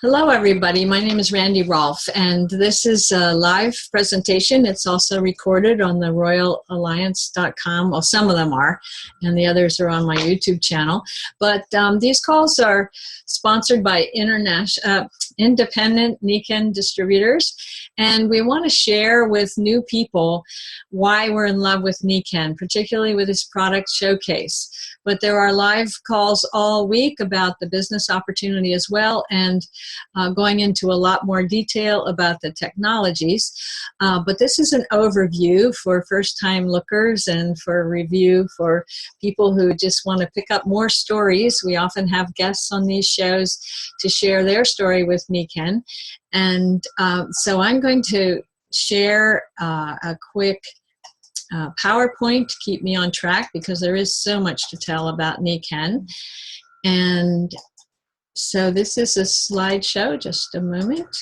Hello, everybody. My name is Randy Rolfe, and this is a live presentation. It's also recorded on the royalalliance.com. Well, some of them are, and the others are on my YouTube channel. But these calls are sponsored by independent Nikken distributors, and we want to share with new people why we're in love with Nikken, particularly with this product showcase. But there are live calls all week about the business opportunity as well, and going into a lot more detail about the technologies. But this is an overview for first-time lookers and for a review for people who just want to pick up more stories. We often have guests on these shows to share their story with Nikken. And so I'm going to share a quick PowerPoint to keep me on track because there is so much to tell about Nikken. And so this is a slideshow, just a moment.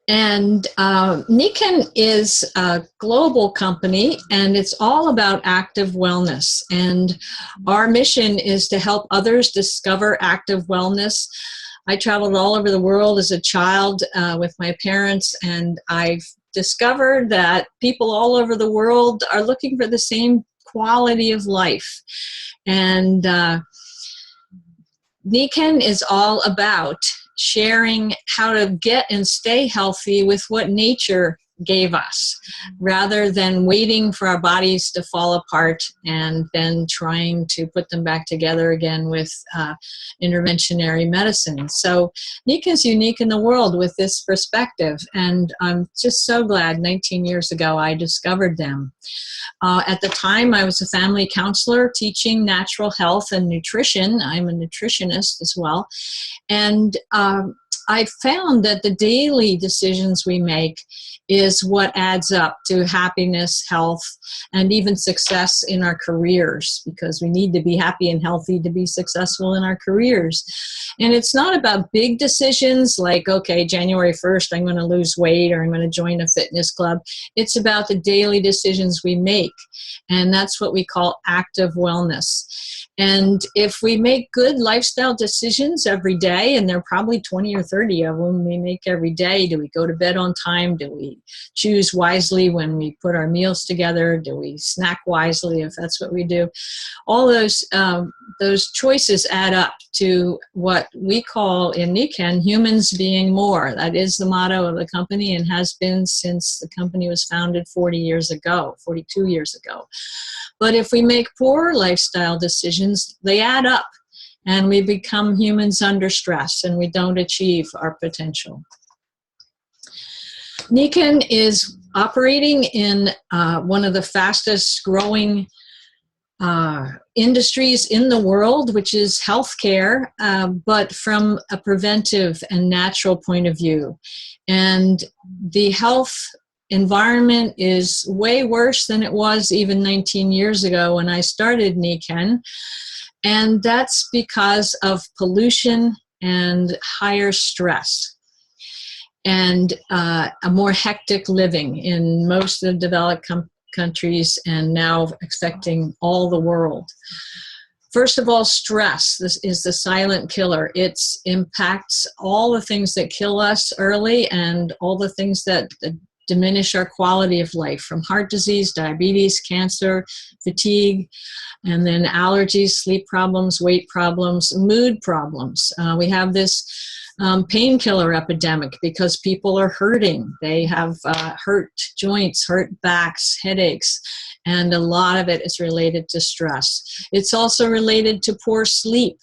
And Nikken is a global company, and it's all about active wellness. And our mission is to help others discover active wellness. I traveled all over the world as a child with my parents, and I've discovered that people all over the world are looking for the same quality of life. And Nikken is all about sharing how to get and stay healthy with what nature gave us, rather than waiting for our bodies to fall apart and then trying to put them back together again with interventionary medicine. So Nikken's unique in the world with this perspective, and I'm just so glad 19 years ago I discovered them. At the time, I was a family counselor teaching natural health and nutrition. I'm a nutritionist as well. And I found that the daily decisions we make is what adds up to happiness, health, and even success in our careers, because we need to be happy and healthy to be successful in our careers. And it's not about big decisions like, okay, January 1st, I'm going to lose weight or I'm going to join a fitness club. It's about the daily decisions we make. And that's what we call active wellness. And if we make good lifestyle decisions every day, and there are probably 20 or 30 of them we make every day, do we go to bed on time? Do we choose wisely when we put our meals together? Do we snack wisely if that's what we do? All those choices add up to what we call in Nikken humans being more. That is the motto of the company and has been since the company was founded 42 years ago. But if we make poor lifestyle decisions, they add up and we become humans under stress and we don't achieve our potential. Nikken is operating in one of the fastest growing industries in the world, which is healthcare, but from a preventive and natural point of view. And the health environment is way worse than it was even 19 years ago when I started Nikken. And that's because of pollution and higher stress and a more hectic living in most of the developed countries and now affecting all the world. First of all, stress. This is the silent killer. It impacts all the things that kill us early and all the things that diminish our quality of life, from heart disease, diabetes, cancer, fatigue, and then allergies, sleep problems, weight problems, mood problems. We have this painkiller epidemic because people are hurting. They have hurt joints, hurt backs, headaches, and a lot of it is related to stress. It's also related to poor sleep.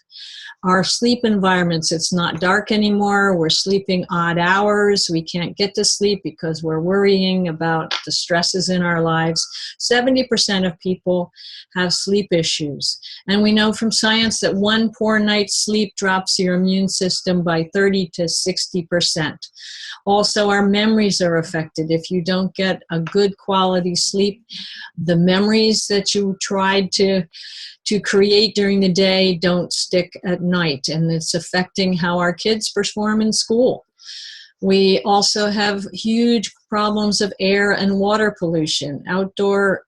Our sleep environments, it's not dark anymore. We're sleeping odd hours. We can't get to sleep because we're worrying about the stresses in our lives. 70% of people have sleep issues. And we know from science that one poor night's sleep drops your immune system by 30 to 60%. Also, our memories are affected. If you don't get a good quality sleep, the memories that you tried to create during the day don't stick at night, and it's affecting how our kids perform in school. We also have huge problems of air and water pollution. Outdoor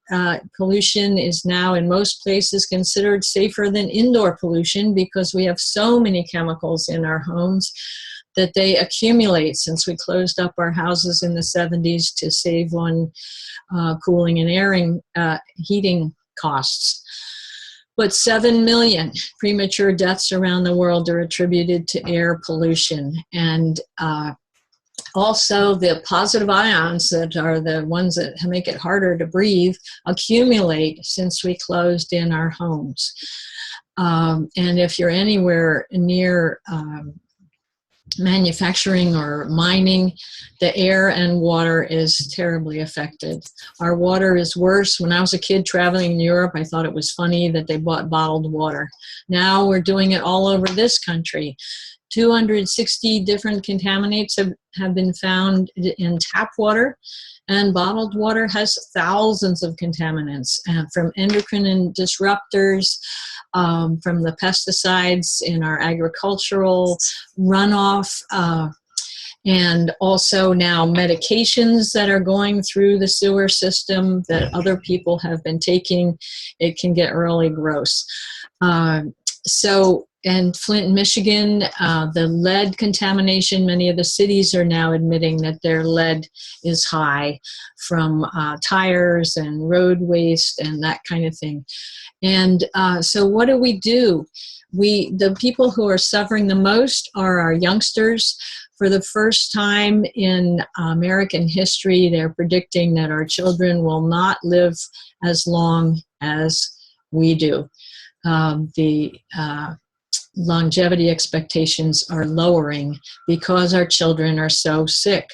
pollution is now in most places considered safer than indoor pollution because we have so many chemicals in our homes that they accumulate since we closed up our houses in the 70s to save on cooling and airing, heating costs. But 7 million premature deaths around the world are attributed to air pollution. And also, the positive ions that are the ones that make it harder to breathe accumulate since we closed in our homes. And if you're anywhere near manufacturing or mining, the air and water is terribly affected. Our water is worse. When I was a kid traveling in Europe, I thought it was funny that they bought bottled water. Now we're doing it all over this country. 260 different contaminants have been found in tap water, and bottled water has thousands of contaminants, from endocrine disruptors, from the pesticides in our agricultural runoff, and also now medications that are going through the sewer system that other people have been taking. It can get really gross. In Flint, Michigan, the lead contamination, many of the cities are now admitting that their lead is high from tires and road waste and that kind of thing. And so what do? The people who are suffering the most are our youngsters. For the first time in American history, they're predicting that our children will not live as long as we do. The longevity expectations are lowering because our children are so sick.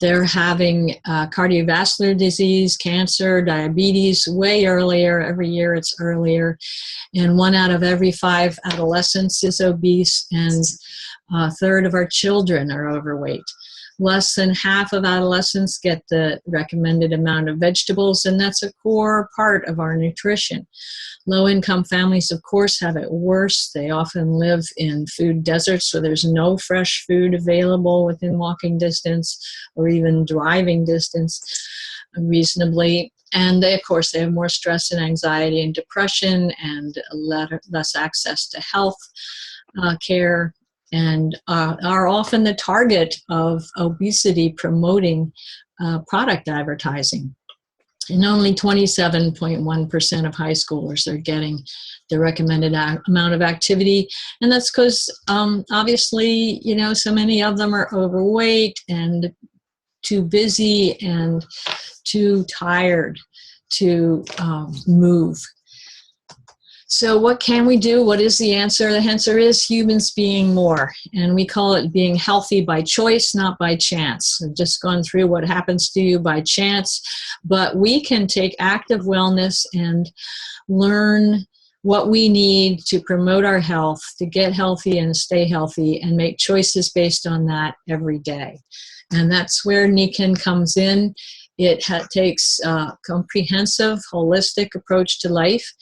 They're having cardiovascular disease, cancer, diabetes way earlier. Every year it's earlier. And 1 out of every 5 adolescents is obese, and a third of our children are overweight. Less than half of adolescents get the recommended amount of vegetables, and that's a core part of our nutrition. Low-income families, of course, have it worse. They often live in food deserts, so there's no fresh food available within walking distance or even driving distance reasonably. And they, of course, they have more stress and anxiety and depression and less access to health care, and are often the target of obesity promoting product advertising. And only 27.1% of high schoolers are getting the recommended amount of activity. And that's because obviously, so many of them are overweight and too busy and too tired to move. So what can we do? What is the answer? The answer is humans being more. And we call it being healthy by choice, not by chance. I've just gone through what happens to you by chance. But we can take active wellness and learn what we need to promote our health, to get healthy and stay healthy, and make choices based on that every day. And that's where Nikken comes in. It takes a comprehensive, holistic approach to life.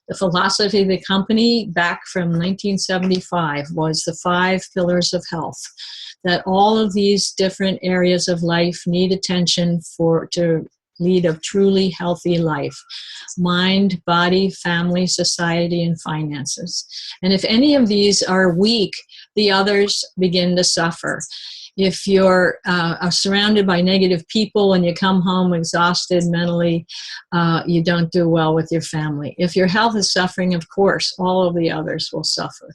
The philosophy of the company back from 1975 was the 5 pillars of health, that all of these different areas of life need attention to lead a truly healthy life: mind, body, family, society, and finances. And if any of these are weak, the others begin to suffer. If you're surrounded by negative people and you come home exhausted mentally, you don't do well with your family. If your health is suffering, of course, all of the others will suffer.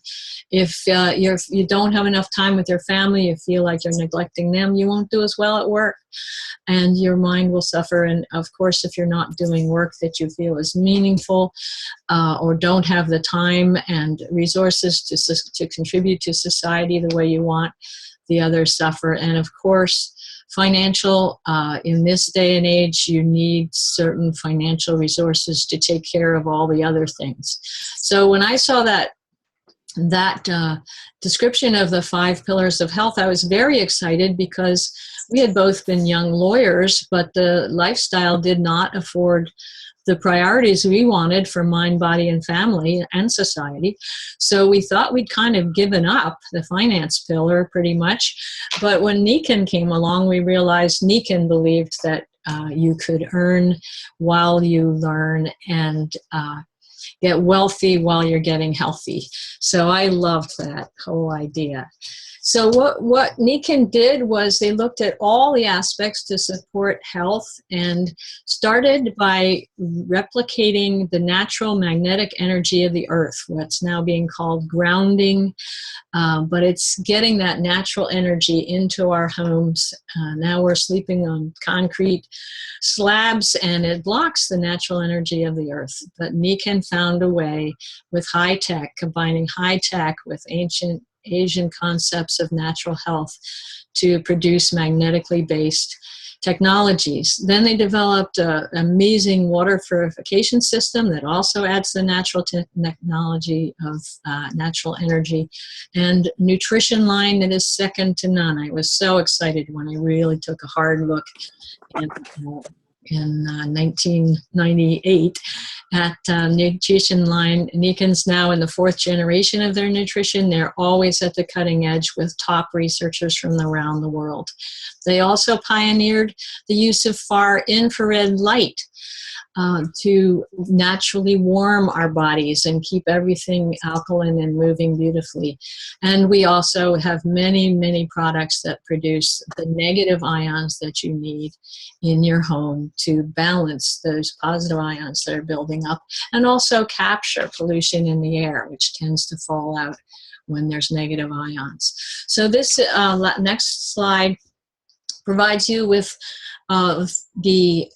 If you don't have enough time with your family, you feel like you're neglecting them, you won't do as well at work, and your mind will suffer. And of course, if you're not doing work that you feel is meaningful, or don't have the time and resources to contribute to society the way you want, the others suffer. And of course, financial, in this day and age, you need certain financial resources to take care of all the other things. So when I saw that description of the 5 pillars of health, I was very excited because we had both been young lawyers, but the lifestyle did not afford the priorities we wanted for mind, body, and family and society. So we thought we'd kind of given up the finance pillar pretty much. But when Nikken came along, we realized Nikken believed that you could earn while you learn and get wealthy while you're getting healthy. So I loved that whole idea. So what Nikken did was they looked at all the aspects to support health and started by replicating the natural magnetic energy of the earth, what's now being called grounding, but it's getting that natural energy into our homes. Now we're sleeping on concrete slabs and it blocks the natural energy of the earth. But Nikken found a way with high tech, combining high tech with ancient Asian concepts of natural health to produce magnetically based technologies. Then they developed an amazing water purification system that also adds the natural technology of natural energy, and nutrition line that is second to none. I was so excited when I really took a hard look in 1998 at nutrition line. Nikken's now in the 4th generation of their nutrition. They're always at the cutting edge with top researchers from around the world. They also pioneered the use of far infrared light to naturally warm our bodies and keep everything alkaline and moving beautifully. And we also have many, many products that produce the negative ions that you need in your home to balance those positive ions that are building up, and also capture pollution in the air, which tends to fall out when there's negative ions. So this next slide provides you with the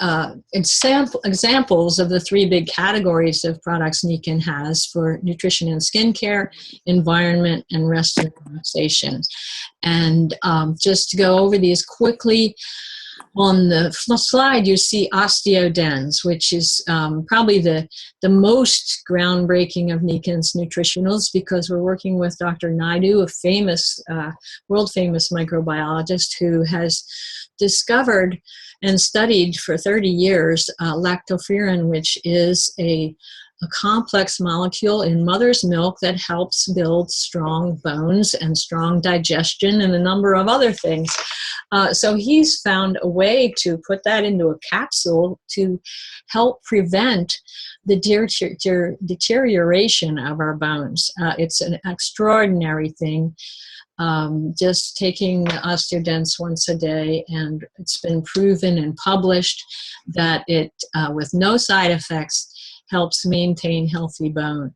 examples of the 3 big categories of products Nikken has for nutrition and skincare, environment, and rest and relaxation. And just to go over these quickly, on the slide you see Osteodens, which is probably the most groundbreaking of Nikken's nutritionals, because we're working with Dr. Naidu, a famous, world-famous microbiologist who has discovered and studied for 30 years lactoferrin, which is a complex molecule in mother's milk that helps build strong bones and strong digestion and a number of other things. So he's found a way to put that into a capsule to help prevent the deterioration of our bones. It's an extraordinary thing. Just taking Osteodens once a day, and it's been proven and published that it, with no side effects, helps maintain healthy bone.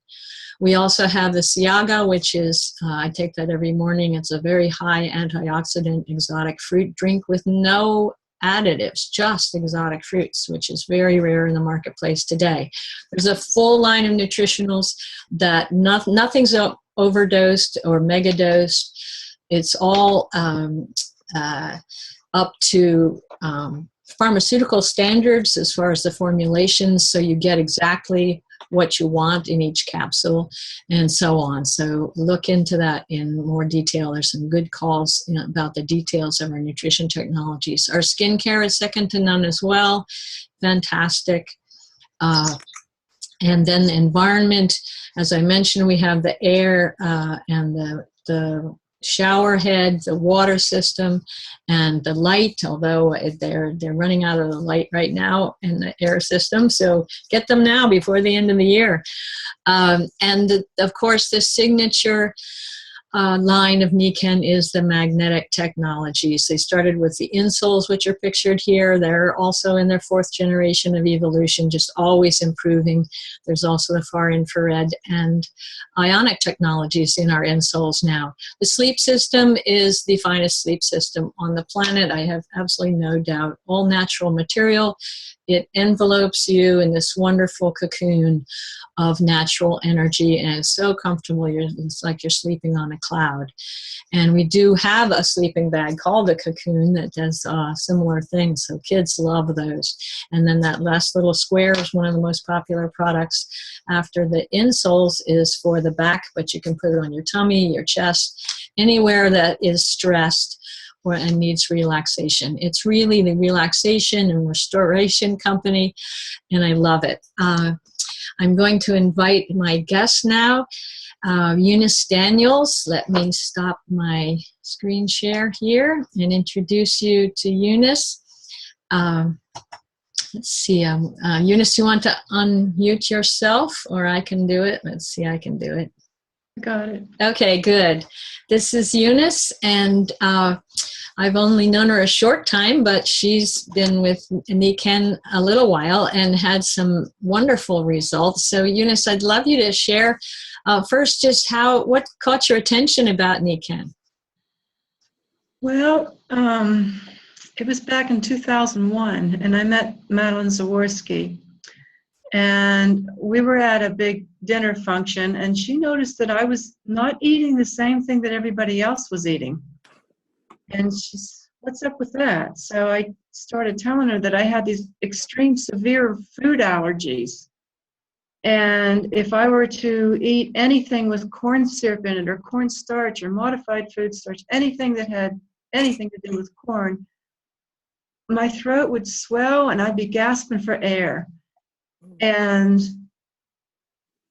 We also have the Siaga, which is, I take that every morning. It's a very high antioxidant exotic fruit drink with no additives, just exotic fruits, which is very rare in the marketplace today. There's a full line of nutritionals that nothing's overdosed or megadosed. It's all up to pharmaceutical standards as far as the formulations, so you get exactly what you want in each capsule and so on. So look into that in more detail. There's some good calls about the details of our nutrition technologies. Our skincare is second to none as well. Fantastic. And then the environment, as I mentioned, we have the air and the shower head, the water system, and the light, although they're running out of the light right now in the air system, so get them now before the end of the year. Of course, the signature line of Nikken is the magnetic technologies. They started with the insoles, which are pictured here. They're also in their 4th generation of evolution, just always improving. There's also the far infrared and ionic technologies in our insoles now. The sleep system is the finest sleep system on the planet. I have absolutely no doubt. All natural material. It envelopes you in this wonderful cocoon of natural energy, and it's so comfortable. It's like you're sleeping on a cloud. And we do have a sleeping bag called a cocoon that does similar things, so kids love those. And then that last little square is one of the most popular products after the insoles is for the back, but you can put it on your tummy, your chest, anywhere that is stressed and needs relaxation. It's really the relaxation and restoration company, and I love it. I'm going to invite my guest now, Eunice Daniels. Let me stop my screen share here and introduce you to Eunice. Let's see, Eunice, you want to unmute yourself, or I can do it? Let's see, I can do it. Got it. Okay, good. This is Eunice, and I've only known her a short time, but she's been with Nikken a little while and had some wonderful results. So Eunice, I'd love you to share first just what caught your attention about Nikken? Well, it was back in 2001, and I met Madeline Zaworski. And we were at a big dinner function, and she noticed that I was not eating the same thing that everybody else was eating. And she's, what's up with that? So I started telling her that I had these extreme severe food allergies. And if I were to eat anything with corn syrup in it, or cornstarch, or modified food starch, anything that had anything to do with corn, my throat would swell and I'd be gasping for air. And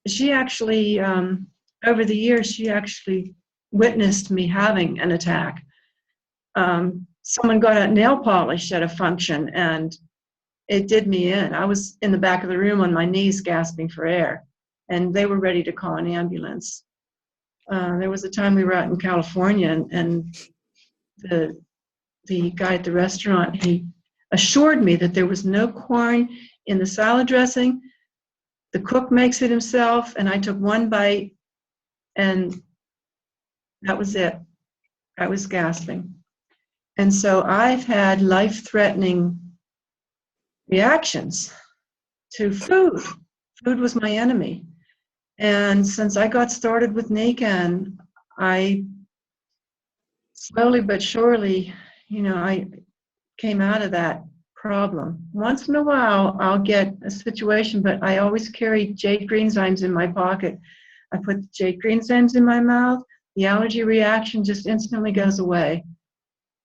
she actually, over the years, she actually witnessed me having an attack. Someone got out nail polish at a function, and it did me in. I was in the back of the room on my knees gasping for air, and they were ready to call an ambulance. There was a time we were out in California, and the guy at the restaurant, he assured me that there was no corn in the salad dressing. The cook makes it himself, and I took one bite, and that was it. I was gasping. And so I've had life-threatening reactions to food. Food was my enemy. And since I got started with Nikken, I slowly but surely, I came out of that problem. Once in a while, I'll get a situation, but I always carry jade greenzymes in my pocket. I put the jade greenzymes in my mouth, the allergy reaction just instantly goes away.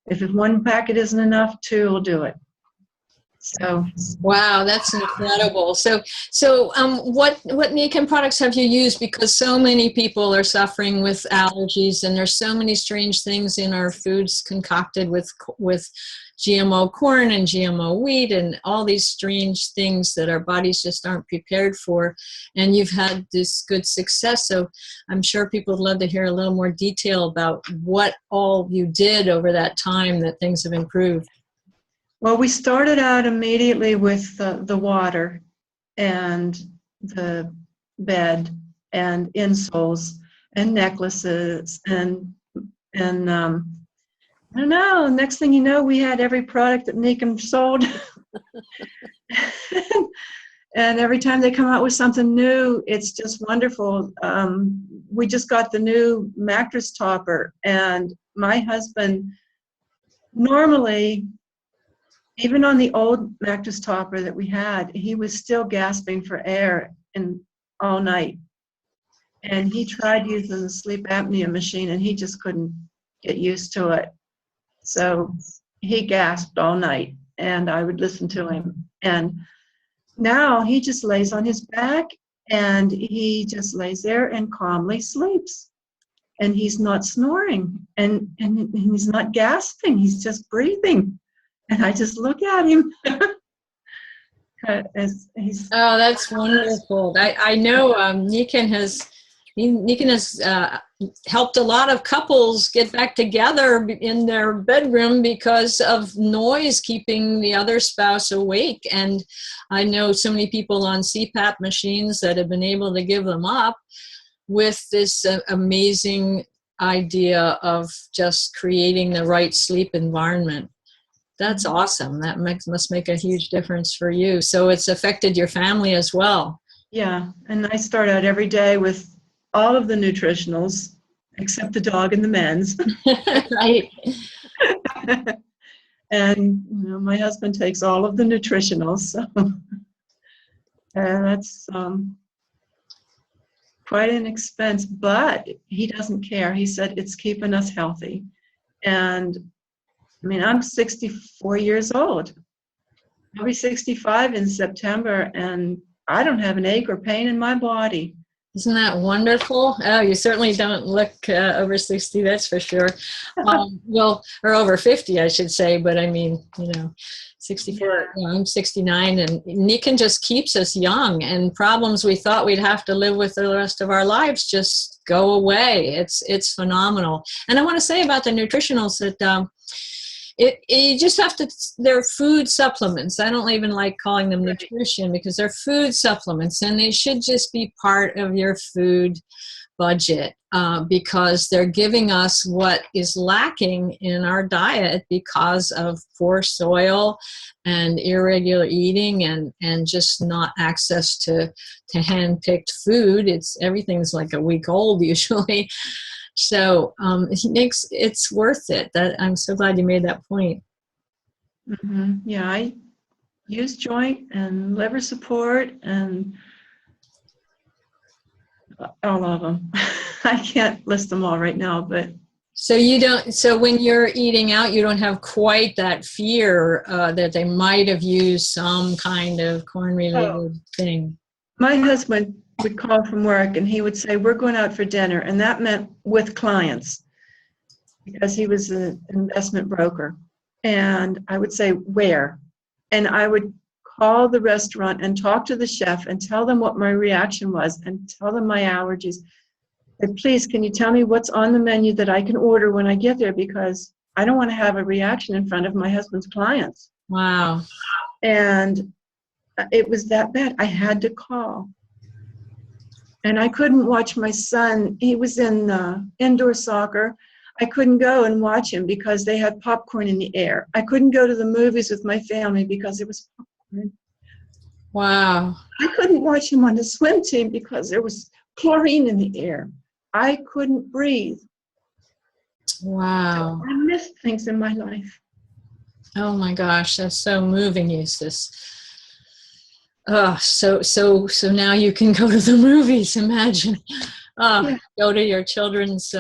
If one packet isn't enough, 2 will do it. So, wow, that's incredible. So what Nikken products have you used? Because so many people are suffering with allergies, and there's so many strange things in our foods concocted with GMO corn and GMO wheat and all these strange things that our bodies just aren't prepared for. And you've had this good success. So I'm sure people would love to hear a little more detail about what all you did over that time that things have improved. well, we started out immediately with the water and the bed and insoles and necklaces and I don't know, next thing you know, we had every product that Nikken sold. And every time they come out with something new, it's just wonderful. We just got the new mattress topper, and my husband, normally, even on the old mattress topper that we had, he was still gasping for air all night. And he tried using the sleep apnea machine, and he just couldn't get used to it. So he gasped all night, and I would listen to him. And now he just lays on his back, and he just lays there and calmly sleeps. And he's not snoring, and he's not gasping. He's just breathing. And I just look at him. Oh, that's wonderful. I know Nikken has helped a lot of couples get back together in their bedroom because of noise keeping the other spouse awake. And I know so many people on CPAP machines that have been able to give them up with this amazing idea of just creating the right sleep environment. That's awesome. That must make a huge difference for you. So it's affected your family as well. Yeah, and I start out every day with all of the nutritionals, except the dog and the men's. Right. And my husband takes all of the nutritionals. So that's quite an expense, but he doesn't care. He said it's keeping us healthy. And I mean, I'm 64 years old. I'll be 65 in September, and I don't have an ache or pain in my body. Isn't that wonderful? Oh, you certainly don't look over 60, that's for sure. Well, or over 50, I should say, but I mean, 64, I'm 69, and Nikan just keeps us young, and problems we thought we'd have to live with the rest of our lives just go away. It's phenomenal. And I want to say about the nutritionals that you just have to, they're food supplements. I don't even like calling them nutrition because they're food supplements, and they should just be part of your food budget because they're giving us what is lacking in our diet because of poor soil and irregular eating and just not access to hand-picked food. Everything's like a week old usually. So it's worth it. That I'm so glad you made that point. Mm-hmm. Yeah, I use joint and liver support and all of them. I can't list them all right now, but so when you're eating out, you don't have quite that fear that they might have used some kind of corn-related thing. My husband would call from work and he would say, we're going out for dinner. And that meant with clients because he was an investment broker. And I would say, where? And I would call the restaurant and talk to the chef and tell them what my reaction was and tell them my allergies. And please, can you tell me what's on the menu that I can order when I get there? Because I don't want to have a reaction in front of my husband's clients. Wow. And it was that bad. I had to call. And I couldn't watch my son. He was in indoor soccer. I couldn't go and watch him because they had popcorn in the air. I couldn't go to the movies with my family because there was popcorn. Wow. I couldn't watch him on the swim team because there was chlorine in the air. I couldn't breathe. Wow. So I missed things in my life. Oh my gosh, that's so moving, Eustace. Oh, so now you can go to the movies, imagine. Go to your children's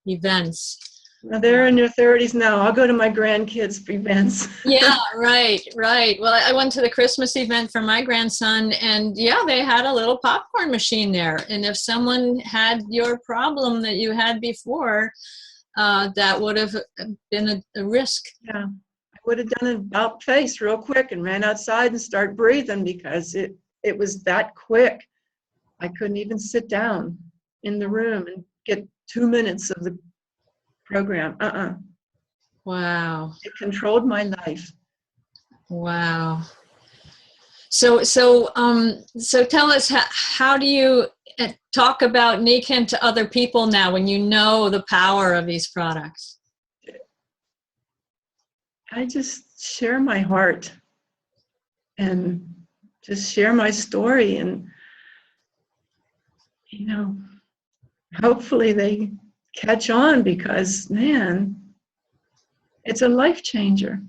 events. Now they're in their 30s now. I'll go to my grandkids' events. Yeah, right. Well, I went to the Christmas event for my grandson, and yeah, they had a little popcorn machine there. And if someone had your problem that you had before, that would have been a risk. Yeah. I would have done an about face real quick and ran outside and start breathing because it was that quick. I couldn't even sit down in the room and get 2 minutes of the program. Wow. It controlled my life. Wow. So tell us, how do you talk about Nikan to other people now when you know the power of these products? I just share my heart and just share my story, and hopefully they catch on because, man, it's a life changer.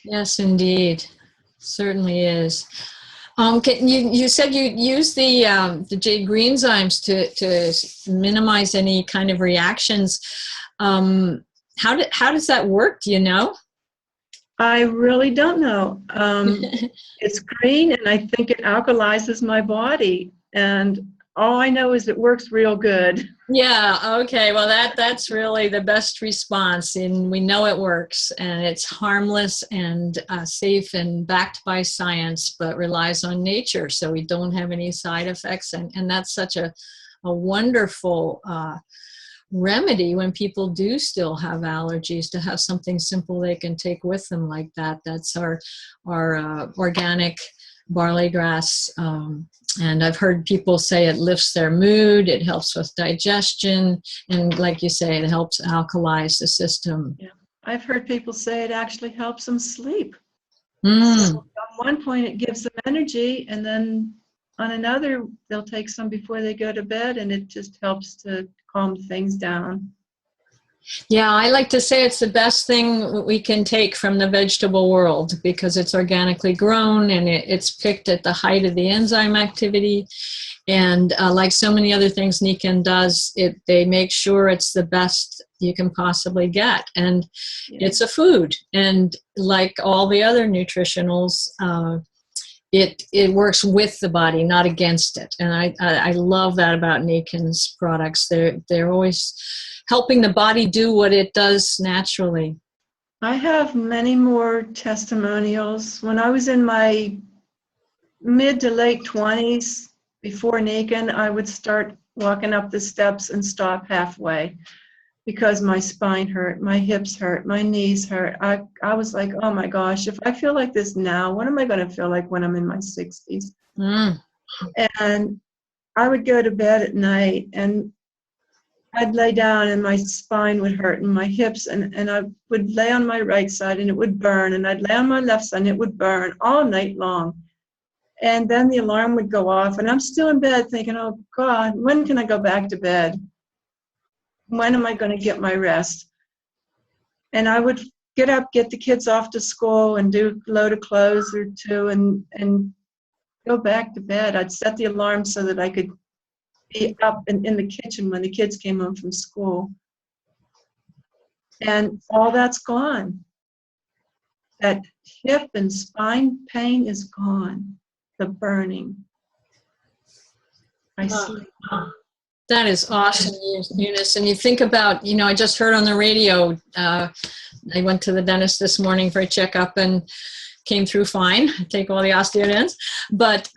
Yes, indeed. Certainly is. You said you use the J greenzymes to minimize any kind of reactions. How does that work? Do you know? I really don't know. It's green, and I think it alkalizes my body. And all I know is it works real good. Yeah. Okay. Well, that's really the best response, and we know it works, and it's harmless and safe and backed by science, but relies on nature, so we don't have any side effects, and that's such a wonderful remedy when people do still have allergies, to have something simple they can take with them like that. That's our organic barley grass. And I've heard people say it lifts their mood, it helps with digestion, and like you say, it helps alkalize the system. Yeah. I've heard people say it actually helps them sleep. Mm. So on one point it gives them energy, and then on another they'll take some before they go to bed, and it just helps to calm things down. Yeah, I like to say it's the best thing we can take from the vegetable world because it's organically grown and it's picked at the height of the enzyme activity. And like so many other things Nikan does, they make sure it's the best you can possibly get. And it's a food. And like all the other nutritionals, it works with the body, not against it. And I love that about Nikan's products. They're always helping the body do what it does naturally. I have many more testimonials. When I was in my mid to late 20s, before Nikan, I would start walking up the steps and stop halfway because my spine hurt, my hips hurt, my knees hurt. I was like, oh my gosh, if I feel like this now, what am I going to feel like when I'm in my 60s? And I would go to bed at night and I'd lay down and my spine would hurt and my hips, and I would lay on my right side and it would burn, and I'd lay on my left side and it would burn all night long. And then the alarm would go off and I'm still in bed thinking, oh God, when can I go back to bed? When am I going to get my rest? And I would get up, get the kids off to school and do a load of clothes or two and go back to bed. I'd set the alarm so that I could be up in the kitchen when the kids came home from school. And all that's gone. That hip and spine pain is gone. The burning. I sleep. That is awesome, Eunice. And you think about, I just heard on the radio, I went to the dentist this morning for a checkup and came through fine. I take all the osteodents. But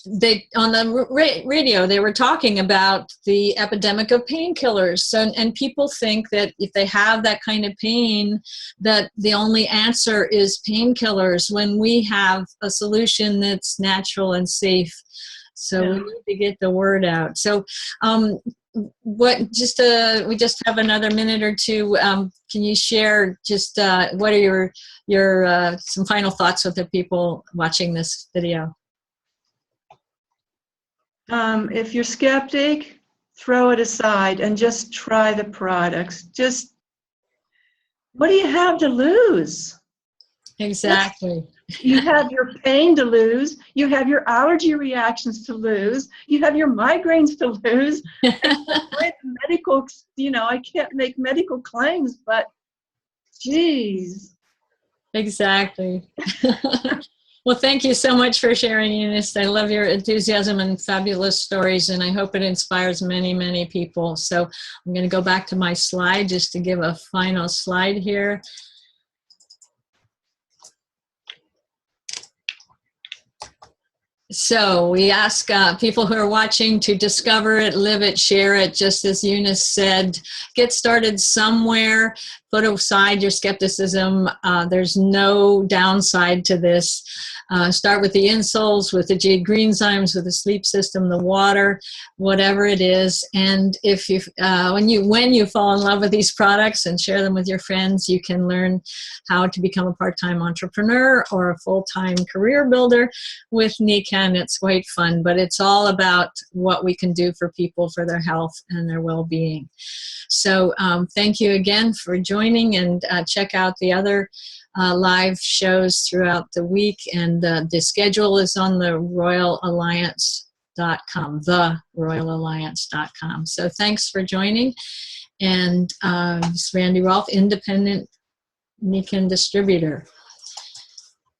they on the radio, they were talking about the epidemic of painkillers. And people think that if they have that kind of pain, that the only answer is painkillers, when we have a solution that's natural and safe. So we need to get the word out. So we just have another minute or two. Can you share just what are your some final thoughts with the people watching this video? If you're skeptic, throw it aside and just try the products. Just, what do you have to lose? Exactly. You have your pain to lose. You have your allergy reactions to lose. You have your migraines to lose. Medical, I can't make medical claims, but geez. Exactly. Well, thank you so much for sharing, Eunice. I love your enthusiasm and fabulous stories, and I hope it inspires many, many people. So I'm going to go back to my slide just to give a final slide here. So we ask people who are watching to discover it, live it, share it, just as Eunice said. Get started somewhere. Put aside your skepticism. There's no downside to this. Start with the insoles, with the jade greenzymes, with the sleep system, the water, whatever it is. And if you, when you fall in love with these products and share them with your friends, you can learn how to become a part-time entrepreneur or a full-time career builder with Nikan. It's quite fun, but it's all about what we can do for people, for their health and their well-being. So thank you again for joining, and check out the other live shows throughout the week, and the schedule is on the royalalliance.com, theroyalalliance.com. So thanks for joining, and it's Randy Rolfe, independent Nikan distributor.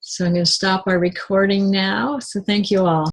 So I'm going to stop our recording now. So thank you all.